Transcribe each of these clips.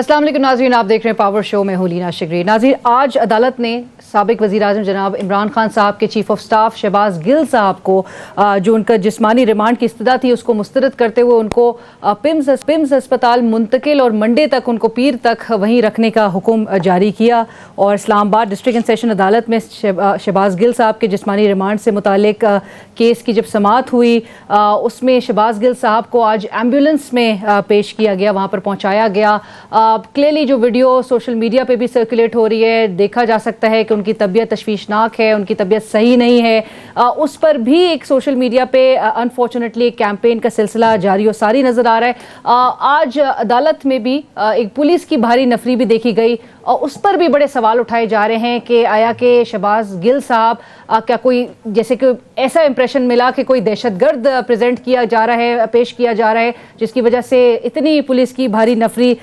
अस्सलाम वालेकुम नाज़रीन, आप देख रहे हैं पावर शो में हुलीना शिगरी। नाज़रीन, आज अदालत ने साबिक वज़ीर आज़म जनाब इमरान खान साहब के chief of staff Shahbaz Gill sahab को जो उनका जिस्मानी रिमांड की इस्तदा थी उसको मुस्तरद करते हुए उनको पिम्स अस्पताल मुंतकिल और मंडे तक उनको पीर तक वहीं रखने का हुक्म जारी किया। और इस्लामाबाद डिस्ट्रिक्ट एंड सेशन अदालत में शहबाज गिल साहब के जिस्मानी रिमांड से मुतालिक केस की जब समाअत हुई उसमें शहबाज गिल साहब को आज एम्बुलेंस में पेश किया गया, वहाँ पर पहुँचाया गया। क्लियरली जो वीडियो सोशल मीडिया पे भी सर्कुलेट हो रही है, देखा जा सकता है कि उनकी तबीयत तशवीशनाक है, उनकी तबीयत सही नहीं है। उस पर भी एक सोशल मीडिया पे अनफॉर्चुनेटली एक कैंपेन का सिलसिला जारी और सारी नज़र आ रहा है। आज अदालत में भी एक पुलिस की भारी नफरी भी देखी गई और उस पर भी बड़े सवाल उठाए जा रहे हैं कि आया कि शहबाज गिल साहब क्या कोई जैसे कि ऐसा इंप्रेशन मिला कि कोई दहशतगर्द प्रेजेंट किया जा रहा है, पेश किया जा रहा है, जिसकी वजह से इतनी पुलिस की भारी नफरी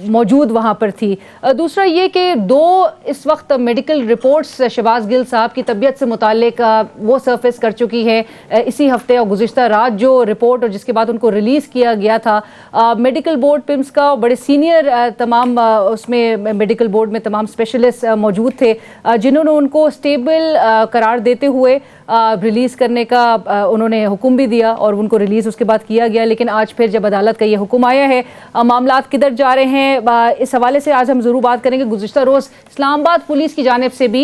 मौजूद वहाँ पर थी। दूसरा ये कि दो इस वक्त मेडिकल रिपोर्ट्स शहबाज गिल साहब की तबीयत से मुतालिक वो सरफेस कर चुकी है इसी हफ्ते और गुज़िश्ता रात जो रिपोर्ट और जिसके बाद उनको रिलीज़ किया गया था मेडिकल बोर्ड पिम्स का, बड़े सीनियर तमाम उसमें मेडिकल बोर्ड में तमाम स्पेशलिस्ट मौजूद थे जिन्होंने उनको स्टेबल करार देते हुए रिलीज़ करने का उन्होंने हुक्म भी दिया और उनको रिलीज़ उसके बाद किया गया। लेकिन आज फिर जब अदालत का ये हुक्म आया है, मामलात किधर जा रहे हैं इस हवाले से आज हम ज़रूर बात करेंगे। गुज़िश्ता रोज़ इस्लामाबाद पुलिस की जानिब से भी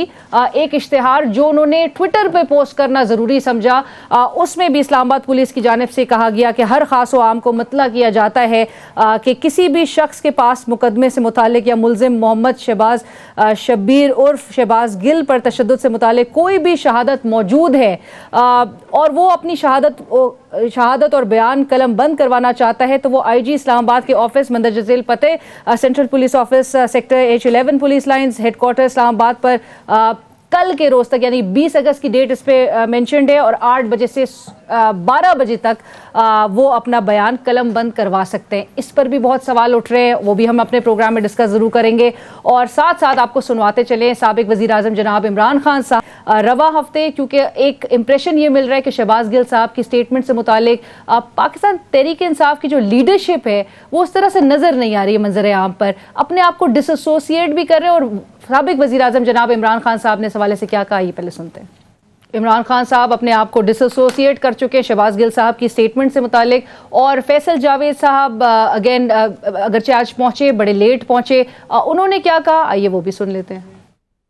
एक इश्तिहार जो उन्होंने ट्विटर पर पोस्ट करना ज़रूरी समझा, उसमें भी इस्लामाबाद पुलिस की जानिब से कहा गया कि हर खास व आम को मतला किया जाता है कि किसी भी शख्स के पास मुकदमे से मुतालिक या मुलजिम मोहम्मद शहबाज शब्बीर उर्फ शहबाज गिल पर तशद्दुद से मुतालिक कोई भी शहादत मौजूद है और वो अपनी शहादत और बयान कलम बंद करवाना चाहता है तो वो IG इस्लामाबाद के ऑफिस मंदरजा झेल पते central police office sector H11 police lines headquarter Islamabad पर कल के रोज तक यानी 20 अगस्त की डेट इस पे मेंशन्ड है और 8 बजे से 12 बजे तक वो अपना बयान कलम बंद करवा सकते हैं। इस पर भी बहुत सवाल उठ रहे हैं, वो भी हम अपने प्रोग्राम में डिस्कस जरूर करेंगे और साथ साथ आपको सुनवाते चले साबिक वज़ीर आज़म जनाब इमरान खान साहब रवा हफ्ते, क्योंकि एक इंप्रेशन ये मिल रहा है कि शहबाज गिल साहब की स्टेटमेंट से मुतालिक पाकिस्तान तहरीक इंसाफ की जो लीडरशिप है वो उस तरह से नजर नहीं आ रही है मंजर आम पर, अपने आप को डिसोसिएट भी कर रहे हैं। और साबिक वज़ीर आज़म जनाब इमरान खान साहब ने इस हवाले से क्या कहा, ये पहले सुनते हैं। इमरान खान साहब अपने आप को डिसोसिएट कर चुके हैं शहबाज गिल साहब की स्टेटमेंट से मुतालिक। और फैसल जावेद साहब अगेन अगरचे आज पहुंचे, बड़े लेट पहुंचे, उन्होंने क्या कहा आइए वो भी सुन लेते हैं।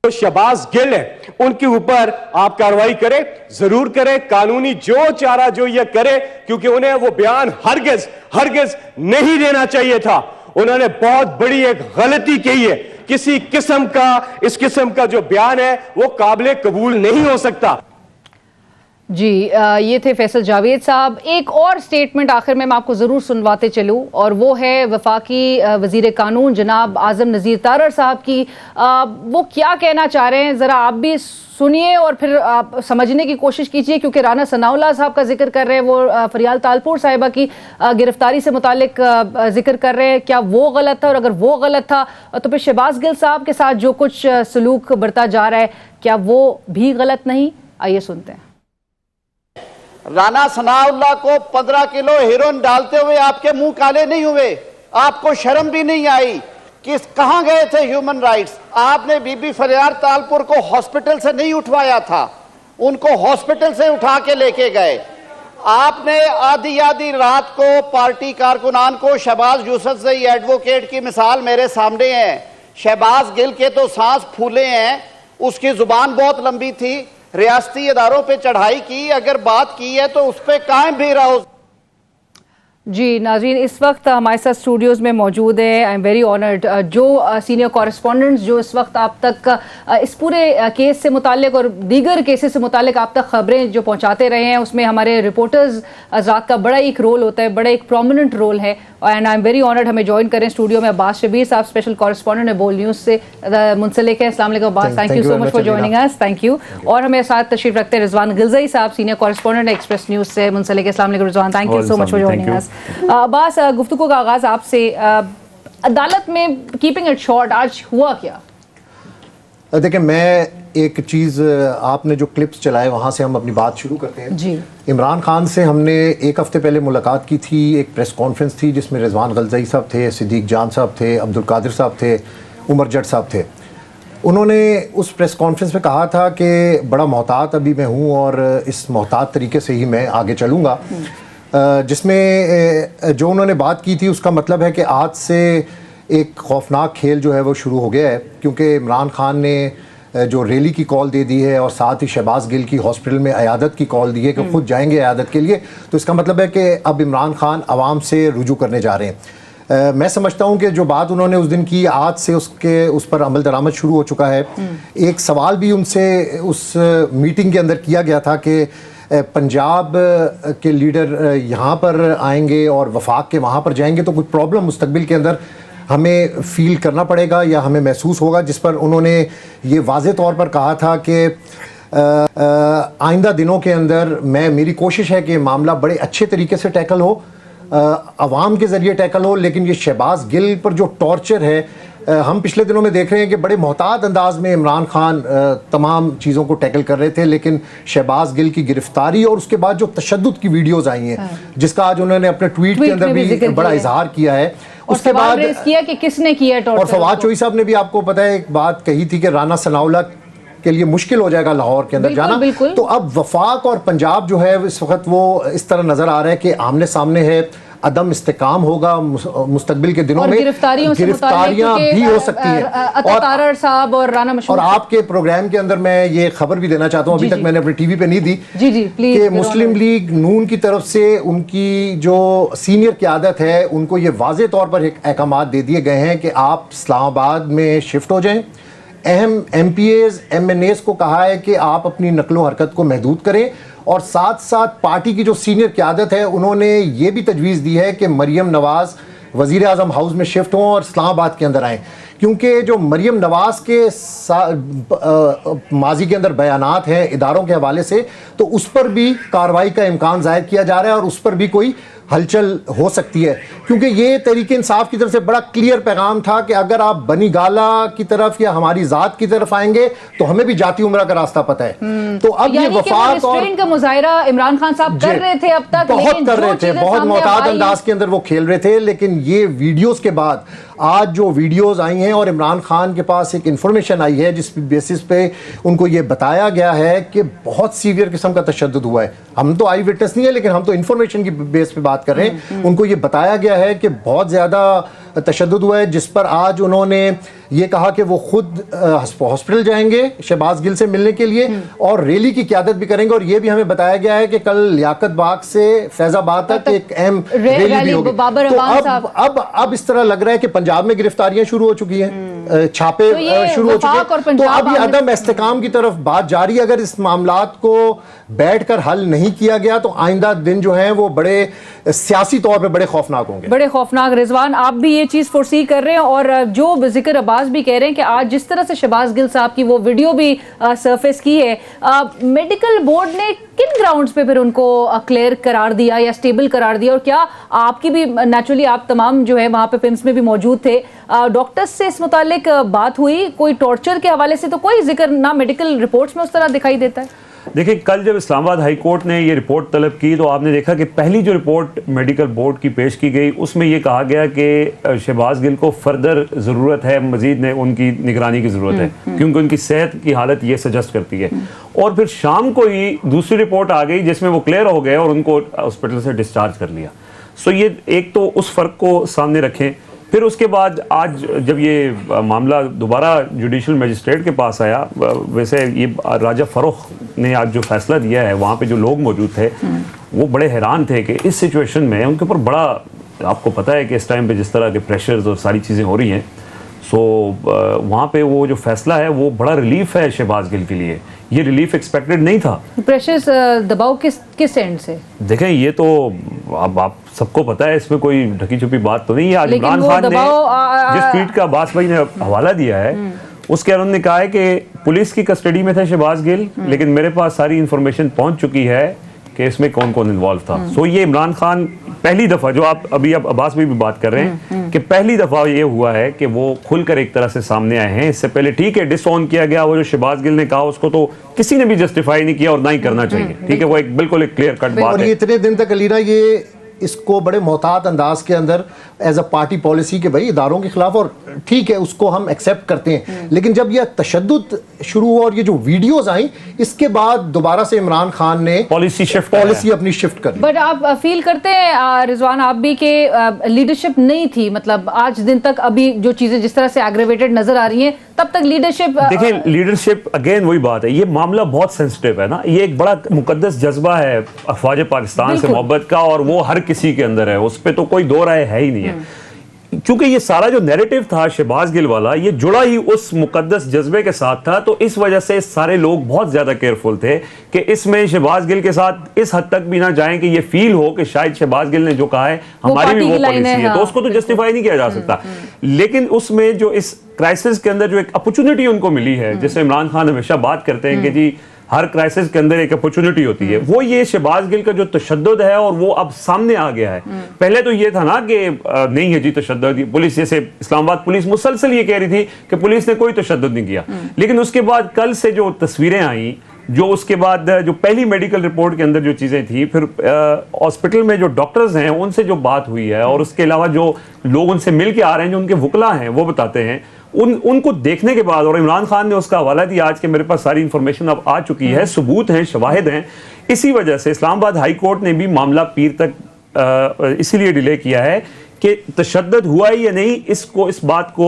तो शहबाज गिल है उनके ऊपर आप कार्रवाई करें, जरूर करें, कानूनी जो चारा जो ये करे, क्योंकि उन्हें वो बयान हरगिज नहीं देना चाहिए था। उन्होंने बहुत बड़ी एक गलती की है, किसी किस्म का इस किस्म का जो बयान है वो काबिल कबूल नहीं हो सकता। जी ये थे फैसल जावेद साहब। एक और स्टेटमेंट आखिर में मैं आपको ज़रूर सुनवाते चलूँ और वो है वफाकी वज़ीर कानून जनाब आज़म नज़ीर तारर साहब की। वो क्या कहना चाह रहे हैं ज़रा आप भी सुनिए और फिर आप समझने की कोशिश कीजिए, क्योंकि राना सनाउल्लाह साहब का जिक्र कर रहे हैं, वो फरियाल तालपुर साहिबा की गिरफ्तारी से मुतालिक जिक्र कर रहे हैं। क्या वो गलत था और अगर वो गलत था तो फिर शहबाज गिल साहब के साथ जो कुछ सलूक बरता जा रहा है क्या वो भी गलत नहीं? आइए सुनते हैं। राना सनाउल्लाह को 15 किलो हेरोइन डालते हुए आपके मुंह काले नहीं हुए? आपको शर्म भी नहीं आई? कहां गए थे ह्यूमन राइट्स? आपने बीबी फरियाल तालपुर को हॉस्पिटल से नहीं उठवाया था, उनको हॉस्पिटल से उठा के लेके गए। आपने आधी रात को पार्टी कारकुनान को शहबाज यूसुफजई एडवोकेट की मिसाल मेरे सामने है। शहबाज गिल के तो सांस फूले हैं, उसकी जुबान बहुत लंबी थी, रियासती इदारों पे चढ़ाई की, अगर बात की है तो उस पर कायम भी रहो। जी नाज़रीन, इस वक्त हमारे साथ स्टूडियोज़ में मौजूद है, आई एम वेरी ऑनर्ड, जो सीनियर कॉरेस्पॉन्डेंट्स जो इस वक्त आप तक इस पूरे केस से मुतालिक और दीगर केसेस से मुतालिक आप तक ख़बरें जो पहुंचाते रहे हैं, उसमें हमारे रिपोर्टर्स हज़रात का बड़ा एक रोल होता है, बड़ा एक प्रोमिनेंट रोल है। And I am very honoured हमें ज्वाइन करें स्टूडियो में अब्बास शबीर साहब, स्पेशल कॉरेस्पॉन्डेंट है बोल न्यूज़ से मुंसलिक है। अस्सलाम वालेकुम Abbas, thank you so much for joining us. Thank you. और हमें साथ तशरीफ रखते हैं रिजवान गिलज़ई साहब, सीनियर कॉरेस्पॉन्डेंट एक्सप्रेस न्यूज़ से मुंसलिक है। अस्सलाम वालेकुम Rizwan, thank you so much for joining us. Abbas, गुफ्तगू का आगाज आपसे, अदालत में कीपिंग इट शॉर्ट आज हुआ क्या? देखिए, मैं एक चीज़ आपने जो क्लिप्स चलाए वहाँ से हम अपनी बात शुरू करते हैं जी। इमरान खान से हमने एक हफ़्ते पहले मुलाकात की थी, एक प्रेस कॉन्फ्रेंस थी जिसमें रिजवान गलज़ई साहब थे, सिद्दीक जान साहब थे, अब्दुल कादिर साहब थे, उमर जट साहब थे। उन्होंने उस प्रेस कॉन्फ्रेंस में कहा था कि बड़ा मोहतात अभी मैं हूँ और इस मोहतात तरीके से ही मैं आगे चलूँगा, जिसमें जो उन्होंने बात की थी उसका मतलब है कि आज से एक खौफनाक खेल जो है वो शुरू हो गया है, क्योंकि इमरान खान ने जो रैली की कॉल दे दी है और साथ ही शहबाज गिल की हॉस्पिटल में अयादत की कॉल दी है कि खुद जाएंगे अयादत के लिए, तो इसका मतलब है कि अब इमरान खान आवाम से रुजू करने जा रहे हैं। मैं समझता हूं कि जो बात उन्होंने उस दिन की आज से उस पर अमल दरामद शुरू हो चुका है। एक सवाल भी उनसे उस मीटिंग के अंदर किया गया था कि पंजाब के लीडर यहाँ पर आएंगे और वफाक के वहाँ पर जाएंगे तो कुछ प्रॉब्लम मुस्तकबिल के अंदर हमें फील करना पड़ेगा या हमें महसूस होगा, जिस पर उन्होंने ये वाज़े तौर पर कहा था कि आइंदा दिनों के अंदर मेरी कोशिश है कि मामला बड़े अच्छे तरीके से टैकल हो, अवाम के ज़रिए टैकल हो, लेकिन ये शहबाज गिल पर जो टॉर्चर है हम पिछले दिनों में देख रहे हैं कि बड़े मोहतात अंदाज में इमरान खान तमाम चीज़ों को टैकल कर रहे थे, लेकिन शहबाज गिल की गिरफ्तारी और उसके बाद जो तशद्दुद की वीडियोज़ आई हैं जिसका आज उन्होंने अपने ट्वीट के अंदर भी बड़ा इजहार किया है, उसके बाद किया कि किसने किया टॉर्चर। और फवाद चौधरी साहब ने भी आपको पता है एक बात कही थी कि राना सनाउल्लाह के लिए मुश्किल हो जाएगा लाहौर के अंदर जाना। तो अब वफाक और पंजाब जो है इस वक्त वो इस तरह नजर आ रहा है कि आमने सामने है, अदम इस्तेकाम होगा मुस्तकबिल के दिनों में, गिरफ्तारियां भी हो सकती हैं। और साहब और राना मशहूर, और आपके प्रोग्राम के अंदर मैं ये खबर भी देना चाहता हूँ, अभी तक मैंने अपनी टीवी पे नहीं दी, कि मुस्लिम लीग नून की तरफ से उनकी जो सीनियर क़यादत है उनको ये वाज़े तौर पर अहकामात दे दिए गए हैं कि आप इस्लामाबाद में शिफ्ट हो जाएं। अहम MPAs MNAs को कहा है कि आप अपनी नकलो हरकत को महदूद करें, और साथ साथ पार्टी की जो सीनियर क़यादत है उन्होंने ये भी तजवीज़ दी है कि मरियम नवाज़ वज़ीर आज़म हाउस में शिफ्ट हों और इस्लामाबाद के अंदर आएँ, क्योंकि जो मरियम नवाज़ के माजी के अंदर बयानात हैं इदारों के हवाले से, तो उस पर भी कार्रवाई का इम्कान ज़ाहिर किया जा रहा है और उस पर भी कोई हलचल हो सकती है, क्योंकि ये तहरीक इंसाफ की तरफ से बड़ा क्लियर पैगाम था कि अगर आप बनी गाला की तरफ या हमारी ज़ात की तरफ आएंगे तो हमें भी जाती उम्रा का रास्ता पता है। तो अब ये वफाक और का मुजाहिरा इमरान खान साहब कर रहे थे, अब तक बहुत कर रहे थे, बहुत मोहतात अंदाज के अंदर वो खेल रहे थे, लेकिन ये वीडियोस के बाद आज जो वीडियोस आई हैं और इमरान खान के पास एक इंफॉर्मेशन आई है जिस बेसिस पे उनको ये बताया गया है कि बहुत सीवियर किस्म का तशद्दुद हुआ है। हम तो आई विटनेस नहीं है, लेकिन हम तो इंफॉर्मेशन की बेस पे बात कर रहे हैं। उनको ये बताया गया है कि बहुत ज़्यादा तशद्दुद हुआ है, जिस पर आज उन्होंने ये कहा कि वो खुद हॉस्पिटल जाएंगे शहबाज गिल से मिलने के लिए और रैली की क़यादत भी करेंगे, और ये भी हमें बताया गया है कि कल लियाकत बाग से फैजाबाद तक एक अहम रैली भी होगी। तो अब इस तरह लग रहा है कि पंजाब में गिरफ्तारियां शुरू हो चुकी हैं, छापे शुरू हो चुके हैं, तो अब ये अदम इस्तेकाम की तरफ बात जारी। अगर इस मामलात को बैठकर हल नहीं किया गया तो आइंदा दिन जो है वो बड़े सियासी तौर पे बड़े खौफनाक होंगे, बड़े खौफनाक। रिजवान, आप भी ये चीज फोरसी कर रहे हैं और जो जिक्र अब्बास भी कह रहे हैं कि आज जिस तरह से शहबाज गिल साहब की वो वीडियो भी सरफेस की है, मेडिकल बोर्ड ने किन ग्राउंड्स पे फिर उनको क्लियर करार दिया या स्टेबल करार दिया, और क्या आपकी भी नेचुरली आप तमाम जो है वहां पे फिल्म्स में भी मौजूद थे, डॉक्टर्स से इस मुतालिक बात हुई? कोई टॉर्चर के हवाले से तो कोई जिक्र ना मेडिकल रिपोर्ट्स में उस तरह दिखाई देता है। देखिए, कल जब इस्लामाबाद हाई कोर्ट ने ये रिपोर्ट तलब की तो आपने देखा कि पहली जो रिपोर्ट मेडिकल बोर्ड की पेश की गई उसमें ये कहा गया कि शहबाज गिल को फर्दर ज़रूरत है, मजीद ने उनकी निगरानी की ज़रूरत है, क्योंकि उनकी सेहत की हालत ये सजेस्ट करती है। और फिर शाम को ही दूसरी रिपोर्ट आ गई जिसमें वो क्लियर हो गए और उनको हॉस्पिटल से डिस्चार्ज कर लिया। सो ये एक तो उस फ़र्क को सामने रखें। फिर उसके बाद आज जब ये मामला दोबारा जुडिशल मजिस्ट्रेट के पास आया, वैसे ये राजा फरोख ने आज जो फैसला दिया है, वहाँ पे जो लोग मौजूद थे वो बड़े हैरान थे कि इस सिचुएशन में उनके ऊपर बड़ा, आपको पता है कि इस टाइम पे जिस तरह के प्रेशर्स और सारी चीज़ें हो रही हैं, सो वहाँ पे वो जो फैसला है वो बड़ा रिलीफ है शहबाज गिल के लिए। ये रिलीफ एक्सपेक्टेड नहीं था। प्रेशर्स दबाव किस एंड से? देखें, ये तो अब आप सबको पता है, इसमें कोई ढकी छुपी बात तो नहीं है। आज इमरान खान ने जिस ट्वीट का अब्बास भाई ने हवाला दिया है उसके अंदर उन्होंने कहा है कि पुलिस की कस्टडी में था शहबाज गिल, लेकिन मेरे पास सारी इंफॉर्मेशन पहुंच चुकी है कि इसमें कौन कौन इन्वॉल्व था। सो ये इमरान खान पहली दफा, जो आप अभी अब अब्बास भी बात कर रहे हैं, कि कि पहली दफा ये हुआ है कि वो खुलकर एक तरह से सामने आए हैं। इससे पहले ठीक है डिसऑन किया गया, वो जो शहबाज गिल ने कहा उसको तो किसी ने भी जस्टिफाई नहीं किया और ना ही करना चाहिए, ठीक है, वो एक बिल्कुल एक क्लियर कट बात और है। ये इतने दिन तक अलीना ये इसको बड़े मोहतात अंदाज के अंदर एज अ पार्टी पॉलिसी के भाई इदारों के खिलाफ, और ठीक है उसको हम एक्सेप्ट करते हैं, लेकिन जब यह तशद्दुद शुरू हुआ और ये जो वीडियोस आई इसके बाद दोबारा से इमरान खान ने पॉलिसी अपनी शिफ्ट कर ली। बट आप फील करते हैं रिजवान आप भी के लीडरशिप नहीं थी, मतलब आज दिन तक अभी जो चीजें जिस तरह से एग्रेवेटेड नजर आ रही हैं तब तक लीडरशिप देखिए लीडरशिप अगेन वही बात है, ये मामला बहुत सेंसिटिव है ना, ये एक बड़ा मुकद्दस जज्बा है अफवाज पाकिस्तान से मोहब्बत का, और वो हर किसी के अंदर है, उस पर तो कोई दो राय है ही नहीं है। क्योंकि ये सारा जो नैरेटिव था शहबाज गिल वाला, ये जुड़ा ही उस मुकद्दस जज्बे के साथ था, तो इस वजह से सारे लोग बहुत ज्यादा केयरफुल थे कि इसमें शहबाज गिल के साथ इस हद तक भी ना जाएं कि ये फील हो कि शायद शहबाज गिल ने जो कहा है हमारी भी वो पॉलिसी है, तो उसको तो जस्टिफाई नहीं किया जा सकता। लेकिन उसमें जो इस क्राइसिस के अंदर जो एक अपॉर्चुनिटी उनको मिली है, जैसे इमरान खान हमेशा बात करते हैं कि जी हर क्राइसिस के अंदर एक अपॉर्चुनिटी होती है, वो ये शहबाज गिल का जो तशद्दुद है और वो अब सामने आ गया है। पहले तो ये था ना कि नहीं है जी तशद्दुद, पुलिस जैसे इस्लामाबाद पुलिस मुसलसल ये कह रही थी कि पुलिस ने कोई तशद्दुद नहीं किया, लेकिन उसके बाद कल से जो तस्वीरें आई, जो उसके बाद जो पहली मेडिकल रिपोर्ट के अंदर जो चीजें थी, फिर हॉस्पिटल में जो डॉक्टर्स हैं उनसे जो बात हुई है, और उसके अलावा जो लोग उनसे मिल के आ रहे हैं, जो उनके वकला हैं वो बताते हैं, उनको देखने के बाद, और इमरान खान ने उसका हवाला दिया आज के मेरे पास सारी इंफॉर्मेशन अब आ चुकी है, सबूत हैं, शवाहिद हैं, इसी वजह से इस्लामाबाद हाई कोर्ट ने भी मामला पीर तक इसीलिए डिले किया है कि तशद्दुद हुआ ही या नहीं, इस बात को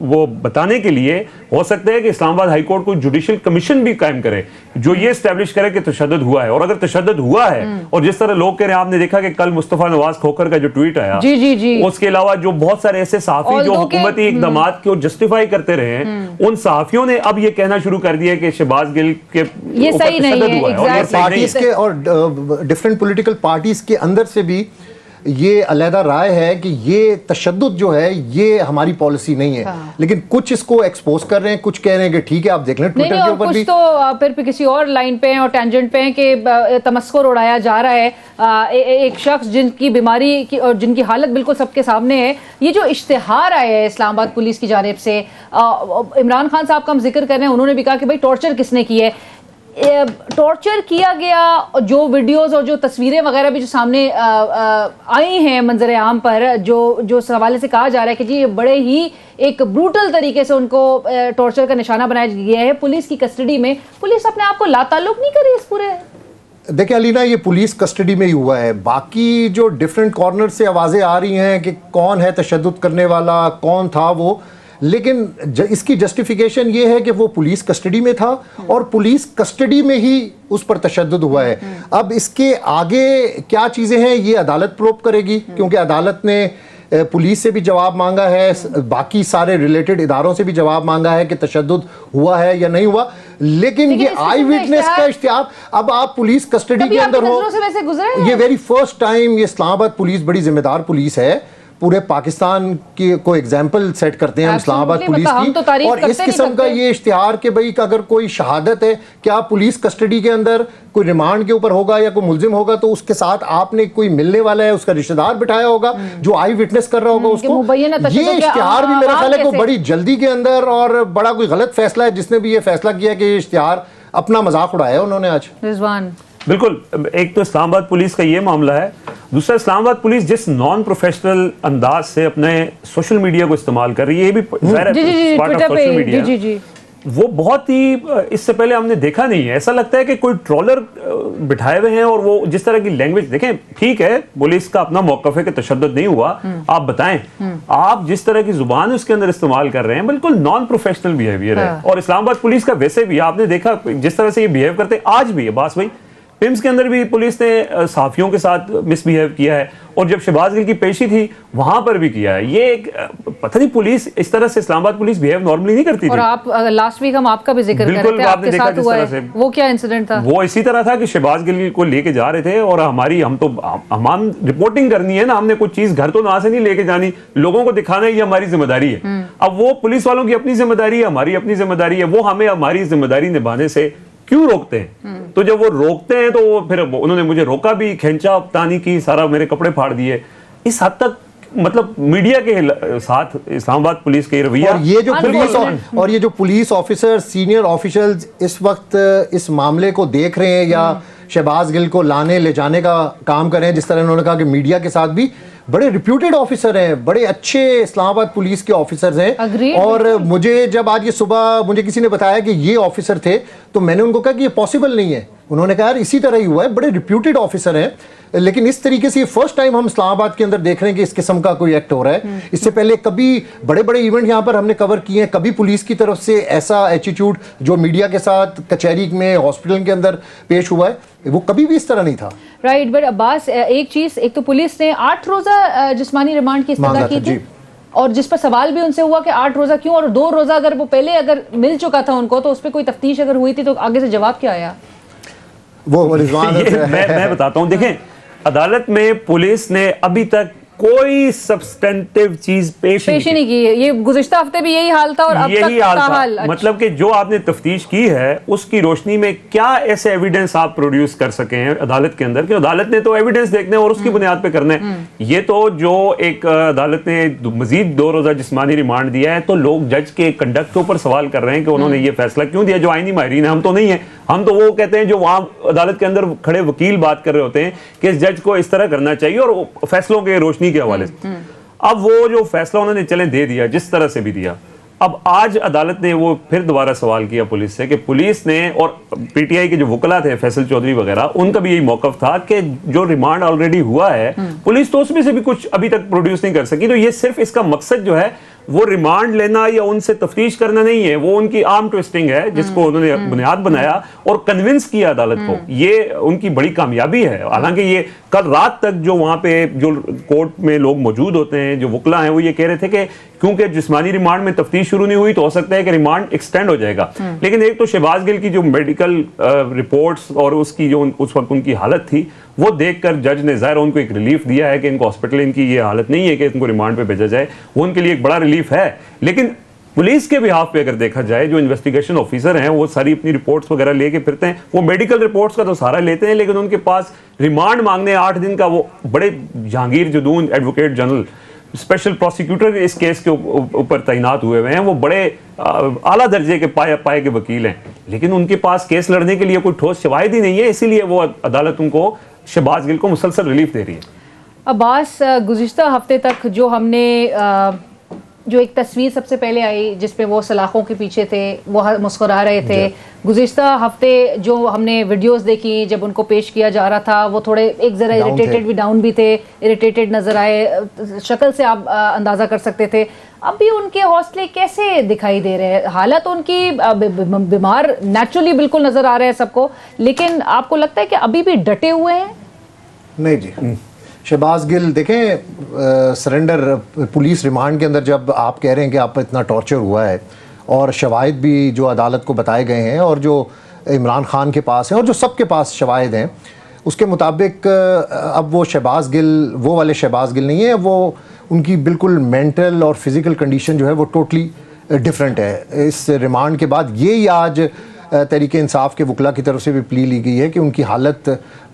वो बताने के लिए हो सकता है कि इस्लामाबाद हाई कोर्ट को जुडिशियल कमीशन भी कायम करे जो ये एस्टैब्लिश करे कि तशद्दुद हुआ है। और अगर तशद्दुद हुआ है, और जिस तरह लोग कह रहे हैं, आपने देखा कि कल मुस्तफा नवाज खोखर का जो ट्वीट आया, जी जी जी, उसके अलावा जो बहुत सारे ऐसे सहाफी जो हुकूमती इक़दामात को जस्टिफाई करते रहे हैं, उन सहाफियों ने अब ये कहना शुरू कर दिया कि शहबाज गिल के ये सही नहीं है, पार्टीज के और डिफरेंट पॉलिटिकल पार्टीज के अंदर से भी ये अलहदा राय है कि ये तशद्दुद जो है ये हमारी पॉलिसी नहीं है। लेकिन कुछ इसको एक्सपोज कर रहे हैं, कुछ कह रहे हैं कि ठीक है आप देख लें ट्विटर के ऊपर भी, तो फिर किसी और लाइन पे हैं और टेंजेंट पे हैं कि तमस्कुर उड़ाया जा रहा है एक शख्स जिनकी बीमारी की और जिनकी हालत बिल्कुल सबके सामने है। ये जो इश्तिहार आया है इस्लामाबाद पुलिस की जानिब से, इमरान खान साहब का हम जिक्र कर रहे हैं, उन्होंने भी कहा कि भाई टॉर्चर किसने की है, टॉर्चर किया गया, जो वीडियोस और जो तस्वीरें वगैरह भी जो सामने आई हैं मंजर आम पर, जो हवाले से कहा जा रहा है कि जी ये बड़े ही एक ब्रूटल तरीके से उनको टॉर्चर का निशाना बनाया गया है पुलिस की कस्टडी में, पुलिस अपने आप को लाताल्लुक नहीं कर रही इस पूरे? देखिए अलीना, ये पुलिस कस्टडी में ही हुआ है, बाकी जो डिफरेंट कॉर्नर से आवाज़ें आ रही हैं कि कौन है तशद्दुद करने वाला, कौन था वो, लेकिन इसकी जस्टिफिकेशन ये है कि वो पुलिस कस्टडी में था और पुलिस कस्टडी में ही उस पर तशद्दुद हुआ है। अब इसके आगे क्या चीज़ें हैं ये अदालत प्रोब करेगी, क्योंकि अदालत ने पुलिस से भी जवाब मांगा है, बाकी सारे रिलेटेड इदारों से भी जवाब मांगा है कि तशद्दुद हुआ है या नहीं हुआ। लेकिन ये आई विटनेस का इश्तिहार, अब आप पुलिस कस्टडी के अंदर हो, ये वेरी फर्स्ट टाइम ये इस्लामाबाद पुलिस बड़ी जिम्मेदार पुलिस है, पूरे पाकिस्तान की को एग्जाम्पल सेट करते हैं हम इस्लामाबाद पुलिस की, तो और इस किस्म का ये इश्तिहार कि भाई अगर कोई शहादत है, क्या पुलिस कस्टडी के अंदर कोई रिमांड के ऊपर होगा या कोई मुलजिम होगा तो उसके साथ आपने कोई मिलने वाला है, उसका रिश्तेदार बिठाया होगा जो आई विटनेस कर रहा होगा उसको। ये इश्तिहार भी मेरा ख्याल है कि बड़ी जल्दी के अंदर और बड़ा कोई गलत फैसला है जिसने भी ये फैसला किया कि ये इश्तिहार अपना मजाक उड़ाया उन्होंने आज। रिजवान बिल्कुल, एक तो इस्लामाबाद पुलिस का ये मामला है, दूसरा इस्लामाबाद पुलिस जिस नॉन प्रोफेशनल अंदाज से अपने सोशल मीडिया को इस्तेमाल कर रही है, ये भी पार्ट ऑफ सोशल मीडिया, वो बहुत ही इससे पहले हमने देखा नहीं है। ऐसा लगता है कि कोई ट्रोलर बिठाए हुए हैं और वो जिस तरह की लैंग्वेज देखें, ठीक है पुलिस का अपना मौकफ है कि तशद्दुद नहीं हुआ, आप बताएं, आप जिस तरह की जुबान उसके अंदर इस्तेमाल कर रहे हैं बिल्कुल नॉन प्रोफेशनल बिहेवियर है। और इस्लामाबाद पुलिस का वैसे भी आपने देखा जिस तरह से ये बिहेव करते आज भी है, बास भाई पिम्स के अंदर भी पुलिस ने सहाफियों के साथ मिसबिहेव किया है, और जब शहबाज गिल की पेशी थी वहां पर भी किया है। ये एक पता नहीं पुलिस इस तरह से इस्लामाबाद पुलिस बिहेव नॉर्मली नहीं करती थी। और आप लास्ट वीक हम आपका भी जिक्र कर रहे थे, आपके साथ हुआ है, वो क्या इंसिडेंट था? वो इसी तरह था कि शहबाज गिल को लेके जा रहे थे और हम रिपोर्टिंग करनी है ना, हमने कुछ चीज घर तो ना से नहीं लेके जानी, लोगों को दिखाना ही हमारी जिम्मेदारी है। अब वो पुलिस वालों की अपनी जिम्मेदारी है, हमारी अपनी जिम्मेदारी है, वो हमें हमारी जिम्मेदारी निभाने से क्यों रोकते हैं? तो जब वो रोकते हैं तो वो फिर उन्होंने मुझे रोका भी, खींचा तानी की, सारा मेरे कपड़े फाड़ दिए। इस हद तक मतलब मीडिया के साथ इस्लामाबाद पुलिस के रवैया, और ये जो पुलिस ऑफिसर, सीनियर ऑफिशियल्स इस वक्त इस मामले को देख रहे हैं या शहबाज गिल को लाने ले जाने का काम कर रहे हैं, जिस तरह उन्होंने कहा कि मीडिया के साथ भी बड़े रिप्यूटेड ऑफिसर हैं, बड़े अच्छे इस्लामाबाद पुलिस के ऑफिसर्स हैं। और मुझे जब आज ये सुबह मुझे किसी ने बताया कि ये ऑफिसर थे, तो मैंने उनको कहा कि ये पॉसिबल नहीं है। उन्होंने कहा यार इसी तरह ही हुआ है, बड़े रिप्यूटेड ऑफिसर हैं, लेकिन इस तरीके से फर्स्ट टाइम हम इस्लामाबाद के अंदर देख रहे हैं कि इस किस्म का कोई एक्ट हो रहा है। इससे पहले कभी बड़े बड़े इवेंट यहाँ पर हमने कवर किए हैं, कभी पुलिस की तरफ से ऐसा एटीट्यूड जो मीडिया के साथ कचहरी में, हॉस्पिटल के अंदर पेश हुआ है, वो कभी भी इस तरह नहीं था। राइट, बट अब्बास, एक चीज, एक तो पुलिस ने 8 रोजा जिस्मानी रिमांड की इस्तदा की थी, और जिस पर सवाल भी उनसे हुआ कि 8 रोजा क्यों, और 2 रोजा अगर वो पहले अगर मिल चुका था उनको तो उस पर कोई तफ्तीश अगर हुई थी तो आगे से जवाब क्या आया? वो रिजवान मैं बताता हूं। देखें, अदालत में पुलिस ने अभी तक कोई सब्सटेंटिव चीज पेश नहीं की है। ये गुज़िश्ता हफ्ते भी यही हाल था और अब यही तक हाल था। हाल। मतलब कि जो आपने तफ्तीश की है उसकी रोशनी में क्या ऐसे एविडेंस आप प्रोड्यूस कर सके हैं अदालत के अंदर, कि अदालत ने तो एविडेंस देखने और उसकी बुनियाद पे करना है। ये तो जो एक अदालत ने मजीद 2 रोजा जिस्मानी रिमांड दिया है, तो लोग जज के कंडक्ट के ऊपर सवाल कर रहे हैं कि उन्होंने ये फैसला क्यों दिया। जो आईनी माहिरीन है, हम तो नहीं है, हम तो वो कहते हैं जो वहां अदालत के अंदर खड़े वकील बात कर रहे होते हैं कि इस जज को इस तरह करना चाहिए और फैसलों के रोशनी के हवाले से। अब वो जो फैसला उन्होंने चले दे दिया, जिस तरह से भी दिया, अब आज अदालत ने वो फिर दोबारा सवाल किया पुलिस से कि पुलिस ने, और पीटीआई के जो वकला थे फैसल चौधरी वगैरह, उनका भी यही मौकफ था कि जो रिमांड ऑलरेडी हुआ है पुलिस तो उसमें से भी कुछ अभी तक प्रोड्यूस नहीं कर सकी। तो ये सिर्फ इसका मकसद जो है वो रिमांड लेना या उनसे तफ्तीश करना नहीं है, वो उनकी आर्म ट्विस्टिंग है जिसको उन्होंने बुनियाद बनाया और कन्विंस किया अदालत को। ये उनकी बड़ी कामयाबी है। हालांकि ये कल रात तक जो वहां पे जो कोर्ट में लोग मौजूद होते हैं, जो वकला हैं, वो ये कह रहे थे कि क्योंकि जिस्मानी रिमांड में तफ्तीश शुरू नहीं हुई तो हो सकता है कि रिमांड एक्सटेंड हो जाएगा। लेकिन एक तो शहबाज गिल की जो मेडिकल रिपोर्ट्स और उसकी जो उस वक्त उनकी हालत थी, वो देखकर जज ने ज़ाहिर उनको एक रिलीफ दिया है कि इनको हॉस्पिटल, इनकी ये हालत नहीं है कि इनको रिमांड पे भेजा जाए, वो उनके लिए एक बड़ा रिलीफ है। लेकिन पुलिस के बिहाफ पे अगर देखा जाए, जो इन्वेस्टिगेशन ऑफिसर हैं वो सारी अपनी रिपोर्ट्स वगैरह लेके फिरते हैं, वो मेडिकल रिपोर्ट्स का तो सहारा लेते हैं, लेकिन उनके पास रिमांड मांगने 8 दिन का, वो बड़े Jahangir Jadoon advocate general special prosecutor इस केस के ऊपर तैनात हुए हैं, वो बड़े आला दर्जे के पाए के वकील हैं, लेकिन उनके पास केस लड़ने के लिए कोई ठोस शवाहिद ही नहीं है, इसीलिए वो अदालत उनको, शहबाज गिल को मुसलसल रिलीफ दे रही है। अब्बास, गुज़िश्ता हफ्ते तक जो हमने जो एक तस्वीर सबसे पहले आई जिसपे वो सलाखों के पीछे थे, वो मुस्कुरा रहे थे, गुज़िश्ता हफ्ते जो हमने वीडियोस देखी जब उनको पेश किया जा रहा था, वो थोड़े एक ज़रा इरिटेटेड भी, डाउन भी थे, इरिटेटेड नज़र आए, शक्ल से आप अंदाज़ा कर सकते थे। अभी उनके हौसले कैसे दिखाई दे रहे हैं? हालत उनकी बीमार नेचुरली बिल्कुल नज़र आ रहे हैं सबको, लेकिन आपको लगता है कि अभी भी डटे हुए हैं? नहीं जी, शहबाज गिल देखें, सरेंडर पुलिस रिमांड के अंदर जब आप कह रहे हैं कि आप पर इतना टॉर्चर हुआ है और शवाहिद भी जो अदालत को बताए गए हैं और जो इमरान खान के पास हैं और जो सबके पास शवाहिद हैं, उसके मुताबिक अब वो शहबाज गिल वो वाले शहबाज गिल नहीं है, वो उनकी बिल्कुल मेंटल और फिज़िकल कंडीशन जो है वो टोटली डिफरेंट है। इस रिमांड के बाद ये आज तहरीक इंसाफ के वकला की तरफ से भी प्ली ली गई है कि उनकी हालत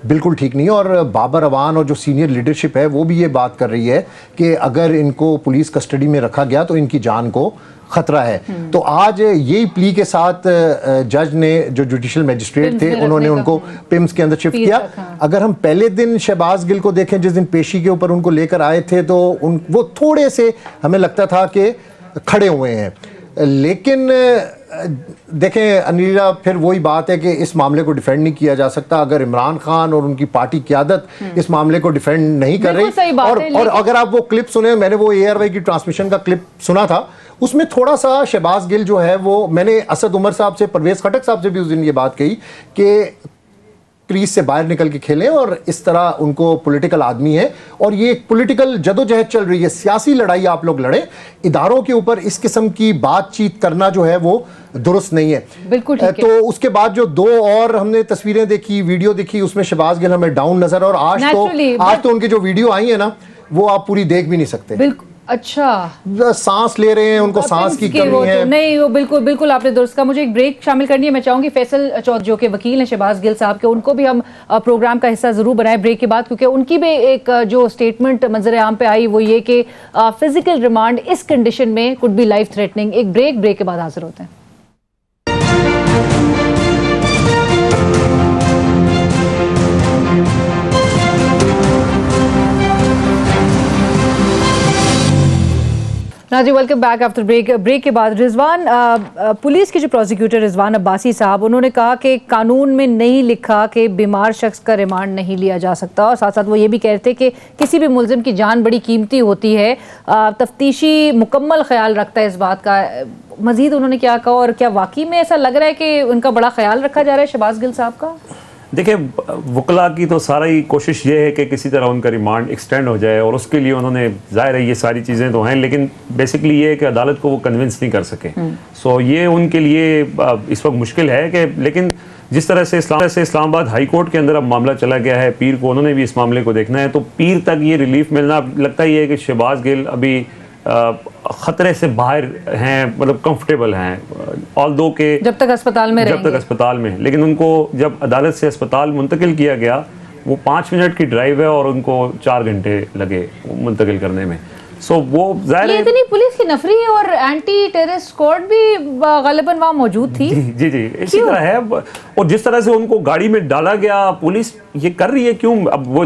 बिल्कुल ठीक नहीं है, और बाबर अवान और जो सीनियर लीडरशिप है वो भी ये बात कर रही है कि अगर इनको पुलिस कस्टडी में रखा गया तो इनकी जान को खतरा है। तो आज यही प्ली के साथ जज ने, जो जुडिशल मजिस्ट्रेट थे, उन्होंने उनको पिम्स के अंदर शिफ्ट किया। अगर हम पहले दिन शहबाज गिल को देखें, जिस दिन पेशी के ऊपर उनको लेकर आए थे, तो वो थोड़े से हमें लगता था कि खड़े हुए हैं, लेकिन देखें अनिला, फिर वही बात है कि इस मामले को डिफेंड नहीं किया जा सकता अगर इमरान खान और उनकी पार्टी क़यादत इस मामले को डिफेंड नहीं कर रही। और अगर आप वो क्लिप सुने, मैंने वो ARY की ट्रांसमिशन का क्लिप सुना था, उसमें थोड़ा सा शहबाज गिल जो है वो, मैंने असद उमर साहब से, परवेज़ खटक साहब से भी उस दिन ये बात कही कि क्रीज से बाहर निकल के खेलें, और इस तरह उनको पॉलिटिकल आदमी है और ये एक पॉलिटिकल जदोजहद चल रही है, सियासी लड़ाई आप लोग लड़ें, इदारों के ऊपर इस किस्म की बातचीत करना जो है वो दुरुस्त नहीं है। बिल्कुल ठीक है। तो उसके बाद जो 2 और हमने तस्वीरें देखी, वीडियो देखी, उसमें शहबाज गिल हमें डाउन नजर, और आज तो उनकी जो वीडियो आई है ना, वो आप पूरी देख भी नहीं सकते। बिल्कुल अच्छा, सांस ले रहे हैं, उनको सांस की कमी है। नहीं, वो बिल्कुल बिल्कुल आपने दुरुस्त कहा। मुझे एक ब्रेक शामिल करनी है। मैं चाहूंगी फैसल चौधरी जो कि वकील हैं शहबाज गिल साहब के, उनको भी हम प्रोग्राम का हिस्सा जरूर बनाएं ब्रेक के बाद, क्योंकि उनकी भी एक जो स्टेटमेंट मंजर आम पे आई वो ये कि फिजिकल रिमांड इस कंडीशन में कुड बी लाइफ थ्रेटनिंग। एक ब्रेक के बाद हाजिर होते हैं। Naazi, welcome back after break के बाद रिजवान, पुलिस के जो प्रोसिक्यूटर रिजवान अब्बासी साहब, उन्होंने कहा कि कानून में नहीं लिखा कि बीमार शख्स का रिमांड नहीं लिया जा सकता, और साथ साथ वो ये भी कहते कि किसी भी मुल्जिम की जान बड़ी कीमती होती है, तफ्तीशी मुकम्मल ख्याल रखता है इस बात का। मजीद उन्होंने क्या कहा, और क्या वाकई में ऐसा लग रहा है कि उनका बड़ा ख्याल रखा जा रहा है शहबाज गिल साहब का? देखिए, वकला की तो सारी कोशिश ये है कि किसी तरह उनका रिमांड एक्सटेंड हो जाए, और उसके लिए उन्होंने, जाहिर है ये सारी चीज़ें तो हैं, लेकिन बेसिकली ये है कि अदालत को वो कन्विंस नहीं कर सके। सो ये उनके लिए इस वक्त मुश्किल है कि, लेकिन जिस तरह से इस्लामाबाद हाई कोर्ट के अंदर अब मामला चला गया है, पीर को उन्होंने भी इस मामले को देखना है, तो पीर तक ये रिलीफ मिलना लगता ही है कि शहबाज गिल अभी ख़तरे से बाहर हैं, मतलब कंफर्टेबल हैं, ऑल्दो के जब तक अस्पताल में लेकिन उनको जब अदालत से अस्पताल मुंतकिल किया गया, वो 5 मिनट की ड्राइव है और उनको 4 घंटे लगे मुंतकिल करने में। सो वो जाहिर है इतनी पुलिस की नफरी है, और एंटी टेररिस्ट स्क्वाड भी गालिबन वहाँ मौजूद थी। जी इसी तरह है। और जिस तरह से उनको गाड़ी में डाला गया, पुलिस ये कर रही है क्यों? अब वो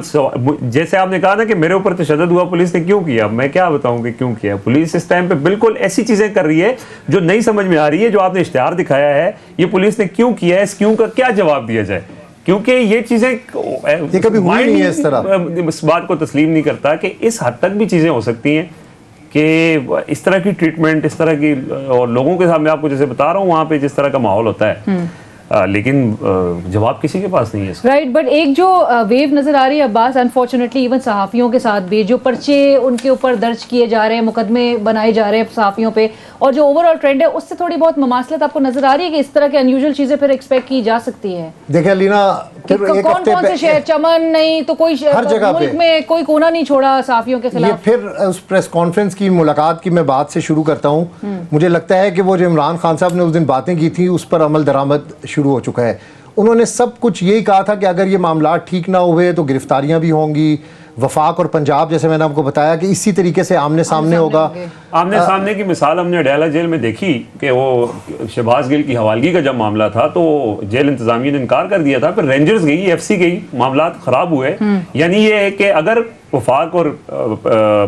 जैसे आपने कहा ना कि मेरे ऊपर तशद्दुद हुआ, पुलिस ने क्यों किया, मैं क्या बताऊं कि क्यों किया। पुलिस इस टाइम पे बिल्कुल ऐसी चीजें कर रही है जो नहीं समझ में आ रही है। जो आपने इश्तिहार दिखाया है, ये पुलिस ने क्यों किया है, इस क्यों का क्या जवाब दिया जाए, क्योंकि ये चीजें कभी हुई नहीं है इस तरह, इस बात को तस्लीम नहीं करता कि इस हद तक भी चीजें हो सकती हैं कि इस तरह की ट्रीटमेंट, इस तरह की, और लोगों के सामने आपको जैसे बता रहा हूँ वहाँ पे जिस तरह का माहौल होता है, लेकिन जवाब किसी के पास नहीं है। राइट, बट एक जो वेव नजर आ रही है अब्बास, अनफॉर्चुनेटली इवन सहाफ़ियों के साथ भी जो पर्चे उनके ऊपर दर्ज किए जा रहे हैं, मुकदमे बनाए जा रहे हैं सहाफ़ियों पे, और जो ओवरऑल ट्रेंड है उससे थोड़ी बहुत ममासलत आपको नजर आ रही है कि इस तरह के अनयूजुअल चीजें फिर एक्सपेक्ट की जा सकती है? देखिए लीना, कौन से शहर, चमन नहीं तो कोई हर जगह मुल्क में कोई कोना नहीं छोड़ा सहाफ़ियों के खिलाफ। ये फिर उस प्रेस कॉन्फ्रेंस की मुलाकात की मैं बात से शुरू करता हूँ। मुझे लगता है कि वो जो इमरान खान साहब ने उस दिन बातें की थी, उस पर अमल दरामद शुरू हो चुका है। उन्होंने सब कुछ यही कहा था कि अगर ये मामला ठीक ना हुए तो गिरफ्तारियां भी होंगी। वफाक और पंजाब, जैसे मैंने आपको बताया कि इसी तरीके से आमने सामने होगा। आमने सामने की मिसाल हमने अडयाला जेल में देखी कि वो शहबाज गिल की हवालगी का जब मामला था तो जेल इंतजामिया ने इनकार कर दिया था, फिर रेंजर्स गई, FC गई, मामला खराब हुए। यानी ये है कि अगर वफाक और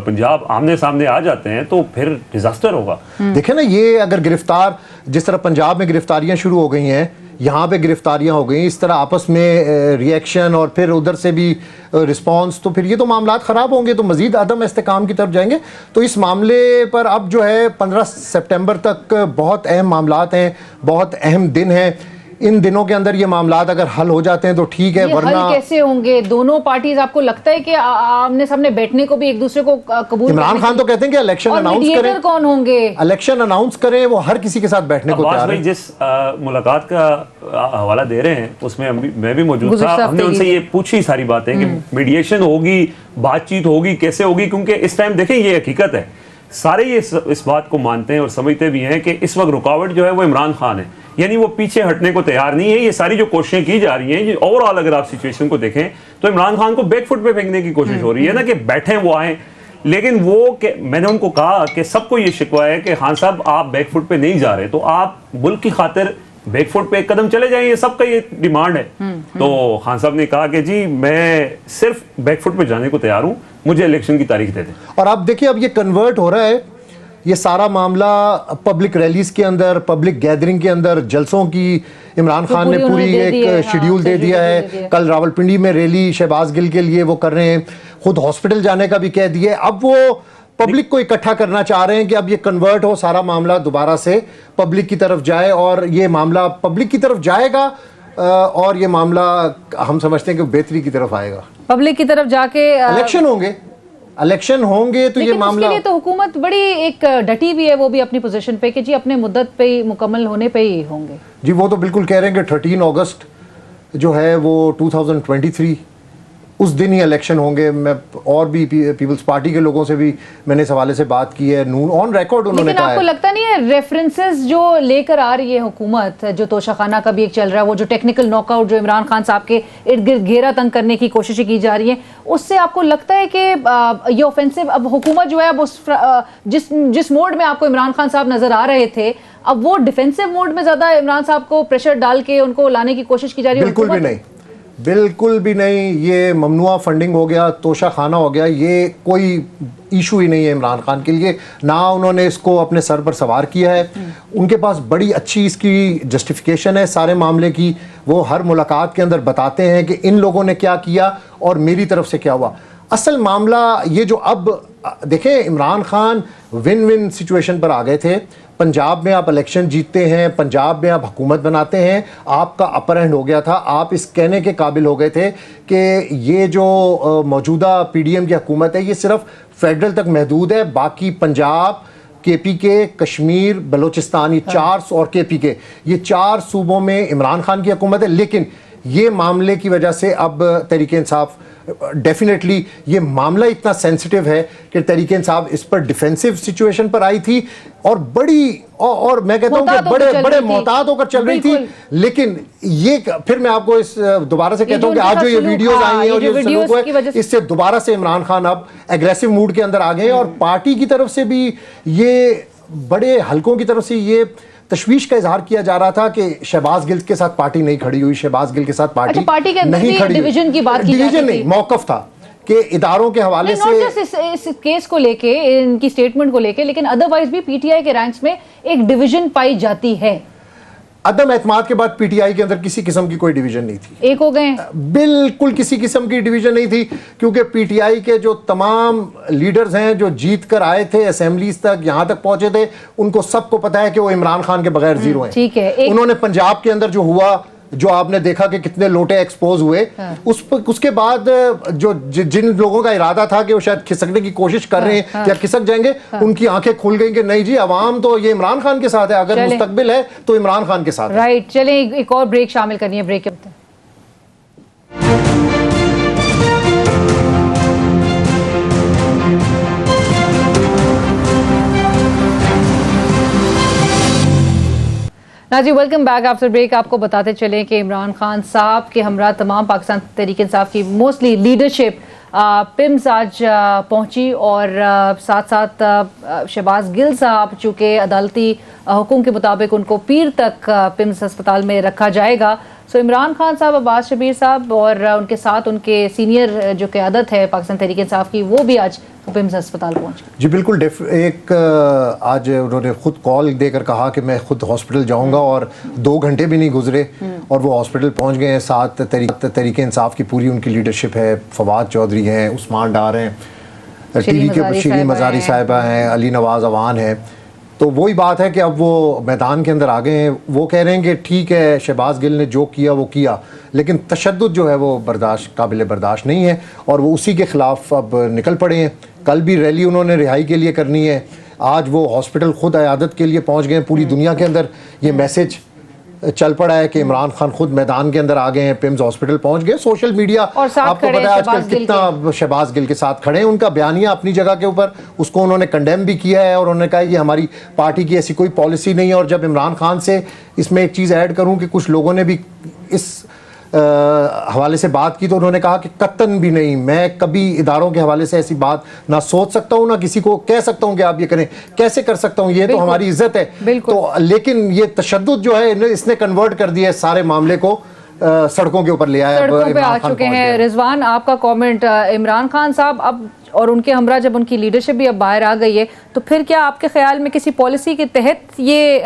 पंजाब आमने सामने आ जाते हैं तो फिर डिजास्टर होगा। देखे ना, ये अगर गिरफ्तार, जिस तरह पंजाब में गिरफ्तारियां शुरू हो गई हैं, यहाँ पे गिरफ्तारियां हो गई, इस तरह आपस में रिएक्शन और फिर उधर से भी रिस्पांस, तो फिर ये तो मामलात ख़राब होंगे, तो मज़ीद अदम इस्तेकाम की तरफ जाएंगे। तो इस मामले पर अब जो है 15 सितंबर तक बहुत अहम मामलात हैं, बहुत अहम दिन हैं। इन दिनों के अंदर ये मामलात अगर हल हो जाते हैं तो ठीक है, वरना हल कैसे होंगे? दोनों पार्टीज, आपको लगता है कि आमने सामने बैठने को भी एक दूसरे को कबूल? इमरान खान तो कहते हैं कि इलेक्शन अनाउंस करें। कौन होंगे? इलेक्शन अनाउंस करें, वो हर किसी के साथ बैठने को तैयार है। जिस मुलाकात का हवाला दे रहे हैं उसमें मैं भी मौजूद था। हमने उनसे ये पूछी सारी बातें कि मीडिएशन होगी, बातचीत होगी, कैसे होगी, क्योंकि इस टाइम देखें ये हकीकत है, सारे ये इस बात को मानते हैं और समझते भी हैं कि इस वक्त रुकावट जो है वो इमरान खान है, यानी वो पीछे हटने को तैयार नहीं है। ये सारी जो कोशिशें की जा रही हैं, ओवरऑल अगर आप सिचुएशन को देखें तो इमरान खान को बैकफुट पे फेंकने की कोशिश हो रही है ना, कि बैठे वो आए, लेकिन वो मैंने उनको कहा कि सबको ये शिकवा है कि खान साहब आप बैकफुट पे नहीं जा रहे, तो आप मुल्क की खातिर बैकफुट पे एक कदम चले जाएं, ये सबका ये डिमांड है। तो खान साहब ने कहा कि जी मैं सिर्फ बैकफुट पे जाने को तैयार हूँ, मुझे इलेक्शन की तारीख दे दें। और आप देखिए, अब ये कन्वर्ट हो रहा है, ये सारा मामला पब्लिक रैलीज के अंदर, पब्लिक गैदरिंग के अंदर, जलसों की इमरान खान ने पूरी एक शेड्यूल दे दिया है। कल रावलपिंडी में रैली शहबाज गिल के लिए वो कर रहे हैं, खुद हॉस्पिटल जाने का भी कह दिया। अब वो पब्लिक को इकट्ठा करना चाह रहे हैं कि अब ये कन्वर्ट हो, सारा मामला दोबारा से पब्लिक की तरफ जाए, और ये मामला पब्लिक की तरफ जाएगा और ये मामला हम समझते हैं कि बेहतरी की तरफ आएगा। पब्लिक की तरफ जाके इलेक्शन होंगे तो ये मामला, उसके लिए तो हुकूमत बड़ी एक डटी भी है, वो भी अपनी पोजीशन पे कि जी अपने मुद्दत पे ही मुकम्मल होने पे ही होंगे। जी वो तो बिल्कुल कह रहे हैं कि 13 अगस्त जो है वो 2023 उस दिन ही इलेक्शन होंगे। मैं और भी पीपल्स पार्टी के लोगों से भी मैंने इस हवाले से बात की है, नून ऑन रिकॉर्ड उन्होंने लेकिन कहा आपको है। लगता नहीं है रेफरेंसेस जो लेकर आ रही है हुकूमत, जो तोशाखाना का भी एक चल रहा है, वो जो टेक्निकल नॉकआउट जो इमरान खान साहब के इर्द गिर्द घेरा तंग करने की कोशिशें की जा रही है, उससे आपको लगता है कि ये ऑफेंसिव अब हुकूमत जो है अब उस जिस मोड में आपको इमरान खान साहब नजर आ रहे थे, अब वो डिफेंसिव मोड में ज्यादा इमरान साहब को प्रेशर डाल के उनको लाने की कोशिश की जा रही है? बिल्कुल भी नहीं, बिल्कुल भी नहीं। ये ममनुआ फंडिंग हो गया, तोशा खाना हो गया, ये कोई इशू ही नहीं है इमरान खान के लिए। ना उन्होंने इसको अपने सर पर सवार किया है, उनके पास बड़ी अच्छी इसकी जस्टिफिकेशन है सारे मामले की। वो हर मुलाकात के अंदर बताते हैं कि इन लोगों ने क्या किया और मेरी तरफ से क्या हुआ। असल मामला ये जो अब देखें, Imran Khan win win situation पर आ गए थे। पंजाब में आप इलेक्शन जीतते हैं, पंजाब में आप हुकूमत बनाते हैं, आपका अपर हैंड हो गया था। आप इस कहने के काबिल हो गए थे कि ये जो मौजूदा पीडीएम की हुकूमत है ये सिर्फ फेडरल तक महदूद है, बाकी पंजाब, केपीके, कश्मीर, बलूचिस्तान, ये चार और केपीके, ये चार सूबों में इमरान खान की हुकूमत है। लेकिन ये मामले की वजह से अब तहरीक इंसाफ डेफिनेटली, ये मामला इतना सेंसिटिव है कि तहरीक इंसाफ इस पर डिफेंसिव सिचुएशन पर आई थी और बड़ी और मैं कहता हूं कि बड़े बड़े मोहतात होकर चल रही थी। लेकिन ये फिर मैं आपको इस दोबारा से कहता हूं कि आज जो ये वीडियोस आई हैं और ये सलूक है, इससे दोबारा से इमरान खान अब एग्रेसिव मूड के अंदर आ गए और पार्टी की तरफ से भी ये बड़े हलकों की तरफ से ये तशवीश का इजहार किया जा रहा था कि शहबाज गिल के साथ पार्टी नहीं खड़ी हुई, शहबाज गिल के साथ पार्टी के नहीं खड़ी, डिवीजन की बात की डिवीजन नहीं, मौकफ था कि इदारों के हवाले से इस केस को लेके, इनकी स्टेटमेंट को लेके, लेकिन अदरवाइज भी पीटीआई के रैंक्स में एक डिवीजन पाई जाती है। अदम एतमाद के बाद पीटीआई के अंदर किसी किस्म की कोई डिवीजन नहीं थी, एक हो गए, बिल्कुल किसी किस्म की डिवीजन नहीं थी, क्योंकि पीटीआई के जो तमाम लीडर्स हैं जो जीत कर आए थे असेंबलीज तक, यहां तक पहुंचे थे, उनको सबको पता है कि वो इमरान खान के बगैर जीरो हैं। ठीक है, उन्होंने पंजाब के अंदर जो हुआ, जो आपने देखा कि कितने लोटे एक्सपोज हुए, उसके बाद जो जिन लोगों का इरादा था कि वो शायद खिसकने की कोशिश कर रहे हैं या खिसक जाएंगे, उनकी आंखें खुल गई कि नहीं जी, अवाम तो ये इमरान खान के साथ है, अगर मुस्तकबिल है तो इमरान खान के साथ है। राइट, चलें एक और ब्रेक शामिल करनी है, ब्रेक के बाद Naazi, welcome back after break. आपको बताते चलें कि इमरान खान साहब के हमरा तमाम पाकिस्तान तहरीक इंसाफ की मोस्टली लीडरशिप पिम्स आज पहुंची और साथ साथ शहबाज गिल साहब, चूँकि अदालती हुक्म के मुताबिक उनको पीर तक पिम्स अस्पताल में रखा जाएगा। सो इमरान खान साहब, अब्बास शबीर साहब और उनके साथ उनके सीनियर जो क़यादत है पाकिस्तान तहरीक इंसाफ की, वो भी आज पिम्स अस्पताल पहुंचे। जी बिल्कुल, एक आज उन्होंने खुद कॉल देकर कहा कि मैं खुद हॉस्पिटल जाऊंगा और 2 घंटे भी नहीं गुजरे और वो हॉस्पिटल पहुंच गए हैं। साथ तहरीक इंसाफ की पूरी उनकी लीडरशिप है, फवाद चौधरी हैं, उस्मान डार हैं, टीवी के शीरी मजारी साहिबा हैं, अली नवाज अवान है। तो वही बात है कि अब वो मैदान के अंदर आ गए हैं। वो कह रहे हैं कि ठीक है, शहबाज गिल ने जो किया वो किया, लेकिन तशद्दुद जो है वो काबिल बर्दाश्त नहीं है और वो उसी के ख़िलाफ़ अब निकल पड़े हैं। कल भी रैली उन्होंने रिहाई के लिए करनी है, आज वो हॉस्पिटल खुद अयादत के लिए पहुंच गए। पूरी दुनिया के अंदर ये मैसेज चल पड़ा है कि इमरान खान खुद मैदान के अंदर आ गए हैं, पिम्स हॉस्पिटल पहुंच गए। सोशल मीडिया आपको पता है आजकल कितना शहबाज गिल के साथ खड़े हैं। उनका बयानिया अपनी जगह के ऊपर, उसको उन्होंने कंडेम भी किया है और उन्होंने कहा कि हमारी पार्टी की ऐसी कोई पॉलिसी नहीं है। और जब इमरान खान से इसमें एक चीज़ ऐड करूं कि कुछ लोगों ने भी इस हवाले से बात की तो उन्होंने कहा कि कतन भी नहीं, मैं कभी इदारों के हवाले से ऐसी बात ना सोच सकता हूँ, ना किसी को कह सकता हूँ कि आप ये करें, कैसे कर सकता हूँ, ये तो हमारी इज्जत है। तो लेकिन ये तशद्दुद जो है इसने कन्वर्ट कर दिया है सारे मामले को, सड़कों के ऊपर ले आया, सड़कों पे आ चुके हैं। रिजवान, आपका कमेंट, इमरान खान साहब अब और उनके हमरा जब उनकी लीडरशिप भी अब बाहर आ गई है, तो फिर क्या आपके ख्याल में किसी पॉलिसी के तहत ये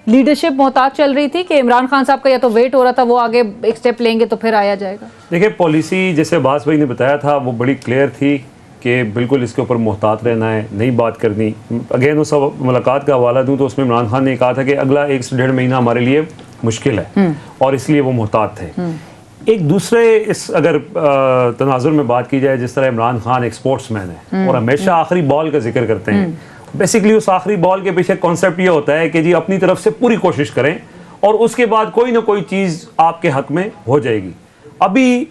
लीडरशिप मोहताज चल रही थी कि इमरान खान साहब का या तो वेट हो रहा था वो आगे एक स्टेप लेंगे तो फिर आया जाएगा? देखिए, पॉलिसी जैसे अब्बास भाई ने बताया था वो बड़ी क्लियर थी कि बिल्कुल इसके ऊपर मोहतात रहना है, नहीं बात करनी। अगेन उस मुलाकात का हवाला दूँ तो उसमें इमरान खान ने कहा था कि अगला 1 से 1.5 महीना हमारे लिए मुश्किल है और इसलिए वो मोहतात थे। एक दूसरे इस अगर तनाजुर में बात की जाए, जिस तरह इमरान खान एक स्पोर्ट्समैन है और हमेशा आखिरी बॉल का जिक्र करते हैं, बेसिकली उस आखिरी बॉल के पीछे कॉन्सेप्ट ये होता है कि जी अपनी तरफ से पूरी कोशिश करें और उसके बाद कोई ना कोई चीज़ आपके हक में हो जाएगी। अभी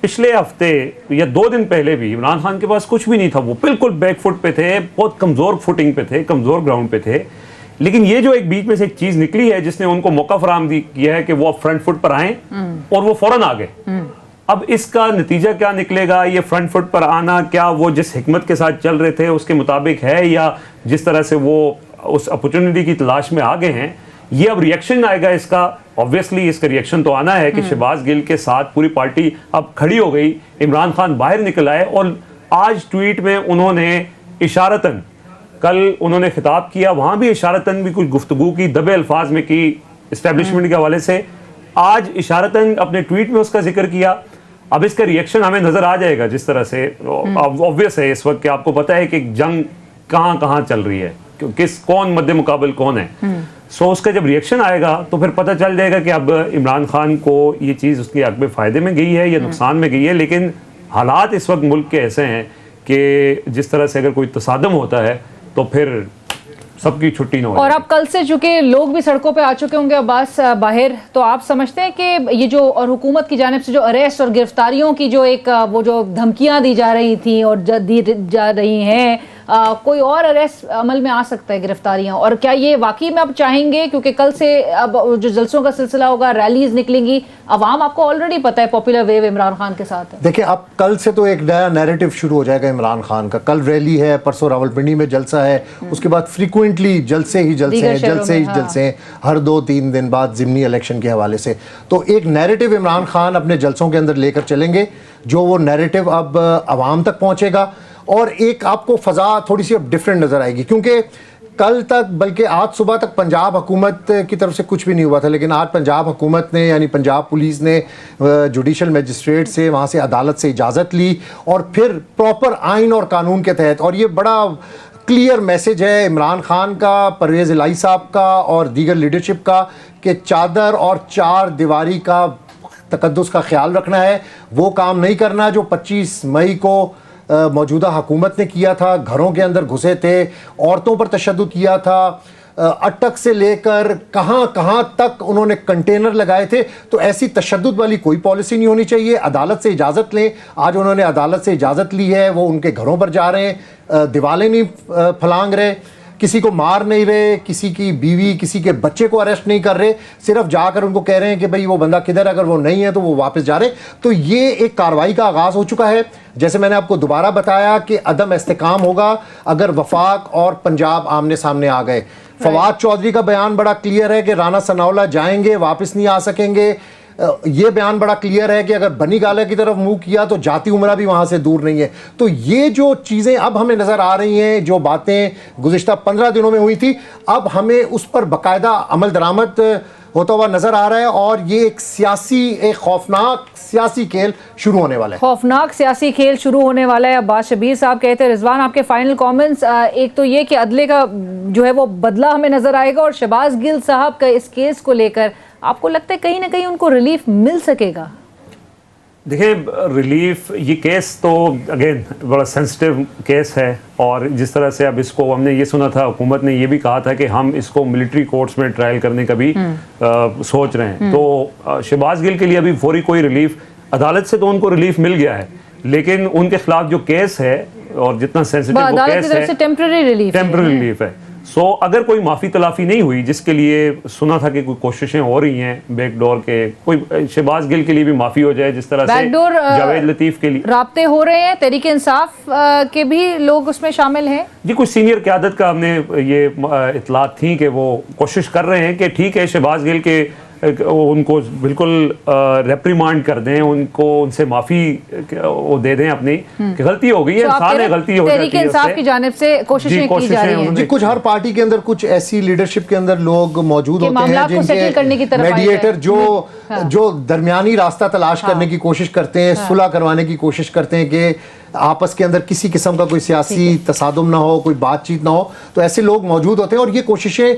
पिछले हफ्ते या 2 दिन पहले भी इमरान खान के पास कुछ भी नहीं था, वो बिल्कुल बैकफुट पे थे, बहुत कमज़ोर फुटिंग पे थे, कमज़ोर ग्राउंड पे थे। लेकिन ये जो एक बीच में से एक चीज़ निकली है जिसने उनको मौका फराहम किया है कि वो अब फ्रंट फुट पर आए और वो फौरन आ गए। अब इसका नतीजा क्या निकलेगा, ये फ्रंट फुट पर आना क्या वो जिस हिकमत के साथ चल रहे थे उसके मुताबिक है, या जिस तरह से वो उस अपॉर्चुनिटी की तलाश में आ गए हैं, ये अब रिएक्शन आएगा इसका। ऑब्वियसली इसका रिएक्शन तो आना है कि शहबाज गिल के साथ पूरी पार्टी अब खड़ी हो गई, इमरान खान बाहर निकल आए और आज ट्वीट में उन्होंने इशारतन, कल उन्होंने खिताब किया, वहां भी इशारतन भी कुछ गुफ्तगू की, दबे अल्फाज में की इस्टेब्लिशमेंट के हवाले से, आज इशारतन अपने ट्वीट में उसका जिक्र किया। अब इसका रिएक्शन हमें नजर आ जाएगा जिस तरह से ऑब्वियस है इस वक्त कि आपको पता है कि जंग कहां कहां चल रही है, कौन मद्दे मुकाबल कौन है। सो उसका जब रिएक्शन आएगा तो फिर पता चल जाएगा कि अब इमरान खान को ये चीज़ उसके हक में फ़ायदे में गई है या नुकसान में गई है। लेकिन हालात इस वक्त मुल्क के ऐसे हैं कि जिस तरह से अगर कोई तसादम होता है तो फिर सबकी छुट्टी ना हो। और अब कल से चूंकि लोग भी सड़कों पे आ चुके होंगे अब्बास बाहर, तो आप समझते हैं कि ये जो और हुकूमत की जानिब से जो अरेस्ट और गिरफ्तारियों की जो एक वो जो धमकियां दी जा रही थी और दी जा रही हैं, कोई और अरेस्ट अमल में आ सकता है, गिरफ्तारियां? और क्या ये वाकई में अब चाहेंगे, क्योंकि कल से अब जो जलसों का सिलसिला होगा, रैलीज निकलेंगी, अवाम आपको ऑलरेडी पता है पॉपुलर वेव इमरान खान के साथ है। देखिए अब कल से तो एक नया नैरेटिव शुरू हो जाएगा इमरान खान का। कल रैली है, परसों रावलपिंडी में जलसा है, उसके बाद फ्रीक्वेंटली जलसे ही जलसे हैं, जलसे ही जलसे हैं, हर 2-3 दिन बाद ज़िमनी इलेक्शन के हवाले से। तो एक नैरेटिव इमरान खान अपने जलसों के अंदर लेकर चलेंगे, जो वो नैरेटिव अब आवाम तक पहुंचेगा और एक आपको फ़ज़ा थोड़ी सी अब डिफरेंट नज़र आएगी। क्योंकि कल तक, बल्कि आज सुबह तक पंजाब हुकूमत की तरफ से कुछ भी नहीं हुआ था, लेकिन आज पंजाब हुकूमत ने यानी पंजाब पुलिस ने जुडिशल मजिस्ट्रेट से, वहाँ से अदालत से इजाज़त ली और फिर प्रॉपर आइन और कानून के तहत, और ये बड़ा क्लियर मैसेज है इमरान खान का, परवेज़ इलाही साहब का और दीगर लीडरशिप का कि चादर और चार दीवारी का तकद्दुस का ख्याल रखना है। वो काम नहीं करना जो 25 मई को मौजूदा हुकूमत ने किया था। घरों के अंदर घुसे थे, औरतों पर तशद्दुद किया था, अटक से लेकर कहां कहां तक उन्होंने कंटेनर लगाए थे। तो ऐसी तशद्दुद वाली कोई पॉलिसी नहीं होनी चाहिए। अदालत से इजाज़त लें, आज उन्होंने अदालत से इजाज़त ली है, वो उनके घरों पर जा रहे हैं, दीवारें नहीं फलांग रहे, किसी को मार नहीं रहे, किसी की बीवी, किसी के बच्चे को अरेस्ट नहीं कर रहे, सिर्फ जाकर उनको कह रहे हैं कि भाई वो बंदा किधर, अगर वो नहीं है तो वो वापस जा रहे। तो ये एक कार्रवाई का आगाज़ हो चुका है। जैसे मैंने आपको दोबारा बताया कि अदम इस्तेकाम होगा अगर वफाक और पंजाब आमने सामने आ गए। फवाद चौधरी का बयान बड़ा क्लियर है कि राना सनाउल्लाह जाएंगे, वापस नहीं आ सकेंगे। ये बयान बड़ा क्लियर है कि अगर बनी गाला की तरफ मुंह किया तो जाती उमरा भी वहां से दूर नहीं है। तो ये जो चीज़ें अब हमें नज़र आ रही हैं, जो बातें गुज़िश्ता 15 दिनों में हुई थी, अब हमें उस पर बाकायदा अमल दरामद होता हुआ नजर आ रहा है और ये एक खौफनाक सियासी खेल शुरू होने वाला है। खौफनाक सियासी खेल शुरू होने वाला है। अब्बास शबीर साहब कहते हैं, रिजवान आपके फाइनल कमेंट्स। एक तो ये कि अदले का जो है वो बदला हमें नजर आएगा, और शहबाज गिल साहब का इस केस को लेकर आपको लगता है कहीं ना कहीं उनको रिलीफ मिल सकेगा? देखिए, रिलीफ, ये केस तो अगेन बड़ा सेंसिटिव केस है, और जिस तरह से अब इसको हमने ये सुना था, हुकूमत ने ये भी कहा था कि हम इसको मिलिट्री कोर्ट्स में ट्रायल करने का भी सोच रहे हैं। तो शहबाज गिल के लिए अभी फौरी कोई रिलीफ, अदालत से तो उनको रिलीफ मिल गया है, लेकिन उनके खिलाफ जो केस है और जितना सेंसिटिव वो केस है, टेम्पररी रिलीफ है। सो अगर कोई माफ़ी तलाफी नहीं हुई, जिसके लिए सुना था कि कोई कोशिशें हो रही हैं बैकडोर के, कोई शहबाज गिल के लिए भी माफ़ी हो जाए जिस तरह से जावेद लतीफ़ के लिए राब्ते हो रहे हैं, तहरीक इंसाफ के भी लोग उसमें शामिल हैं जी। कुछ सीनियर क़यादत का हमने ये इतलात थी कि वो कोशिश कर रहे हैं कि ठीक है शहबाज गिल के उनको बिल्कुल रेप्रीमांड कर दें, उनको उनसे माफ़ी वो दे दें अपनी कि गलती हो गई है, इंसान है, गलती हो जाती है। इंसाफ की जानिब से कोशिशें की जा रही हैं। जी, कुछ हर पार्टी के अंदर कुछ ऐसी लीडरशिप के अंदर लोग मौजूद होते हैं जिनके मीडिएटर जो दरमियानी रास्ता तलाश करने की कोशिश करते हैं, सुलह करवाने की कोशिश करते हैं कि आपस के अंदर किसी किस्म का कोई सियासी तसादुम ना हो, कोई बातचीत ना हो। तो ऐसे लोग मौजूद होते हैं और ये कोशिशें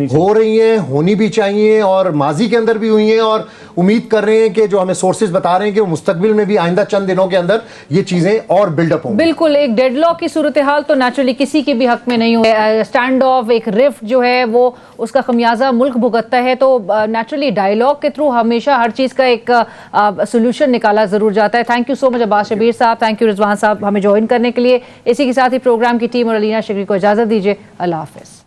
हो रही हैं, होनी भी चाहिए और माजी के अंदर भी हुई हैं, और उम्मीद कर रहे हैं कि जो हमें सोर्सेज बता रहे हैं कि वो मुस्तकबिल में भी आइंदा चंद दिनों के अंदर ये चीजें और बिल्डअप होंगी। बिल्कुल, एक डेडलॉक की सूरत हाल तो नेचुरली किसी के भी हक में नहीं हो। स्टैंड ऑफ, एक रिफ्ट जो है वो उसका खमियाजा मुल्क भुगतता है, तो नेचुरली डायलॉग के थ्रू हमेशा हर चीज़ का एक सोल्यूशन निकाला ज़रूर जाता है। Thank you so much Abbas Shabbir sahab, thank you Rizwan साहब हमें ज्वाइन करने के लिए। इसी के साथ ही प्रोग्राम की टीम और अलीना शिगरी को इजाज़त दीजिए। अल्लाह हाफ़िज़।